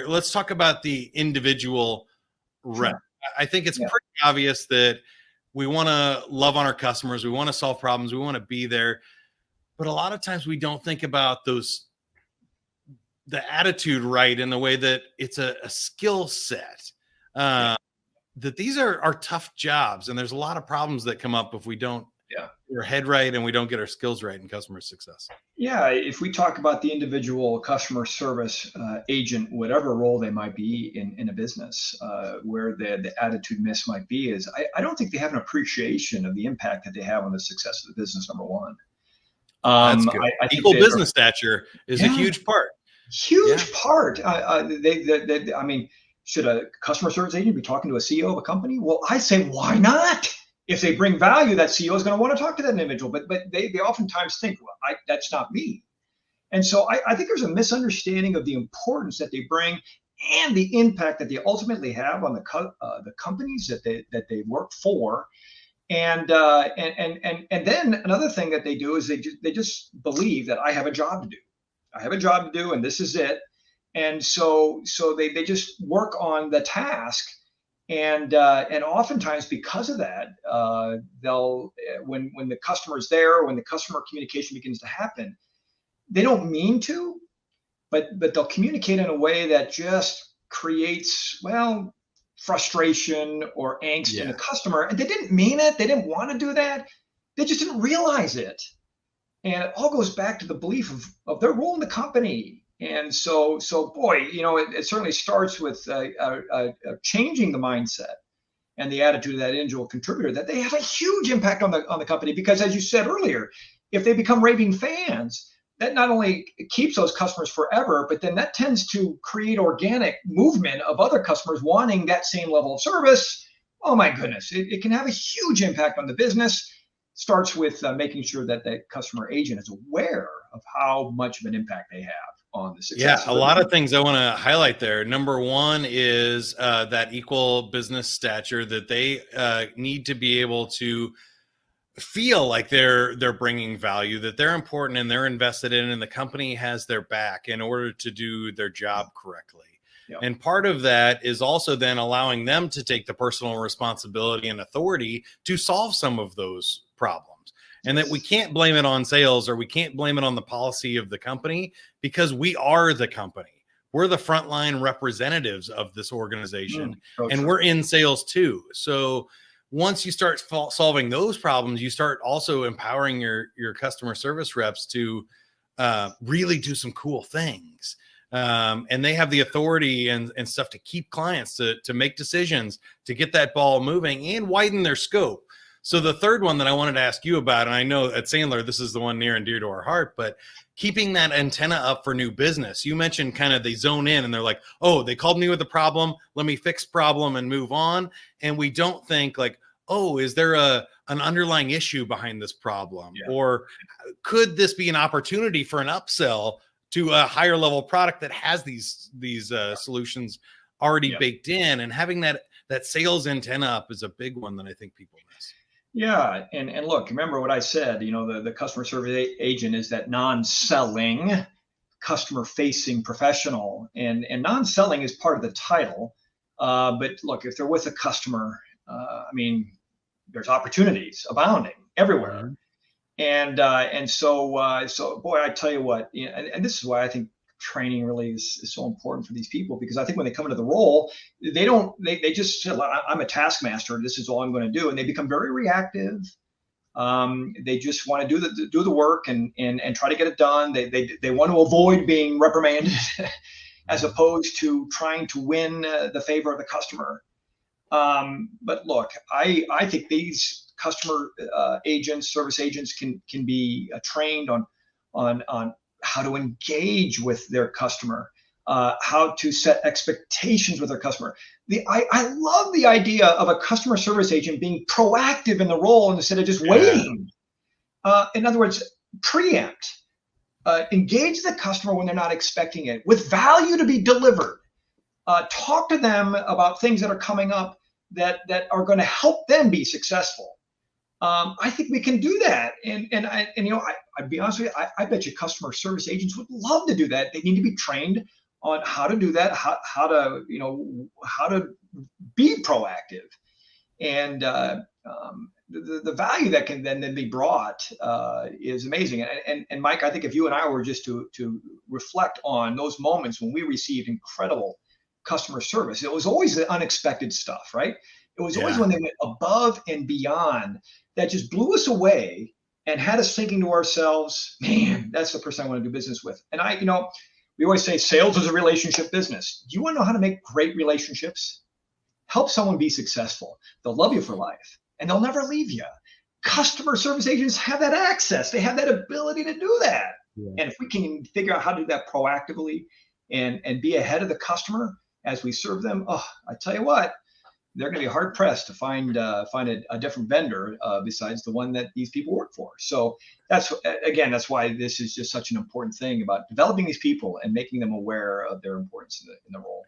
let's talk about the individual rep. Sure. I think it's Yeah. pretty obvious that we want to love on our customers. We want to solve problems. We want to be there. But a lot of times we don't think about the attitude right in the way that it's a skill set. That these are tough jobs, and there's a lot of problems that come up if we don't get our head right and we don't get our skills right in customer success. Yeah, if we talk about the individual customer service agent, whatever role they might be in a business, where the attitude miss might be is I don't think they have an appreciation of the impact that they have on the success of the business, number one. That's good. I think Equal business stature is a huge part. Huge part. I mean, should a customer service agent be talking to a CEO of a company? Well, I say, why not? If they bring value, that CEO is going to want to talk to that individual. But they oftentimes think, well, that's not me. And so I think there's a misunderstanding of the importance that they bring and the impact that they ultimately have on the companies that they work for. And then another thing that they do is they just believe that I have a job to do. I have a job to do, and this is it. And so they just work on the task, and oftentimes because of that, they'll when the customer's there, when the customer communication begins to happen, they don't mean to, but they'll communicate in a way that just creates frustration or angst in the customer, and they didn't mean it. They didn't want to do that. They just didn't realize it. And it all goes back to the belief of their role in the company. And so boy, it certainly starts with changing the mindset and the attitude of that individual contributor, that they have a huge impact on the company. Because as you said earlier, if they become raving fans, that not only keeps those customers forever, but then that tends to create organic movement of other customers wanting that same level of service. Oh my goodness, it can have a huge impact on the business. Starts with making sure that the customer agent is aware of how much of an impact they have on the success. Yeah, a lot of things I want to highlight there. Number one is that equal business stature, that they need to be able to feel like they're bringing value, that they're important and they're invested in, and the company has their back in order to do their job correctly. Yep. And part of that is also then allowing them to take the personal responsibility and authority to solve some of those problems. And that we can't blame it on sales, or we can't blame it on the policy of the company, because we are the company. We're the frontline representatives of this organization, and we're in sales too. So once you start solving those problems, you start also empowering your customer service reps to really do some cool things. And they have the authority and stuff to keep clients, to make decisions, to get that ball moving and widen their scope. So the third one that I wanted to ask you about, and I know at Sandler, this is the one near and dear to our heart, but keeping that antenna up for new business. You mentioned kind of they zone in and they're like, oh, they called me with a problem. Let me fix problem and move on. And we don't think like, oh, is there an underlying issue behind this problem? Yeah. Or could this be an opportunity for an upsell to a higher level product that has these solutions already baked in? And having that sales antenna up is a big one that I think people miss. Yeah, and look, remember what I said. The customer service agent is that non-selling, customer-facing professional, and non-selling is part of the title. But look, if they're with a customer, I mean, there's opportunities abounding everywhere. Mm-hmm. And so boy, I tell you what, and this is why I think training really is so important for these people, because I think when they come into the role, they just say, I'm a taskmaster, this is all I'm going to do, and they become very reactive. They just want to do the work and try to get it done. They want to avoid being reprimanded as opposed to trying to win the favor of the customer. But look, I think these customer agents, service agents can be trained on how to engage with their customer, how to set expectations with their customer. I love the idea of a customer service agent being proactive in the role instead of just waiting. In other words, preempt, engage the customer when they're not expecting it, with value to be delivered. Talk to them about things that are coming up that are going to help them be successful. I think we can do that, and I'd be honest with you, I bet you customer service agents would love to do that. They need to be trained on how to do that, how to, how to be proactive. And the value that can then be brought is amazing. And Mike, I think if you and I were just to reflect on those moments when we received incredible customer service, it was always the unexpected stuff, right? It was always when they went above and beyond that just blew us away and had us thinking to ourselves, man, that's the person I want to do business with. And we always say sales is a relationship business. Do you want to know how to make great relationships? Help someone be successful. They'll love you for life and they'll never leave you. Customer service agents have that access. They have that ability to do that. Yeah. And if we can figure out how to do that proactively and be ahead of the customer as we serve them, I tell you what, they're going to be hard pressed to find a different vendor besides the one that these people work for. So that's why this is just such an important thing about developing these people and making them aware of their importance in the role.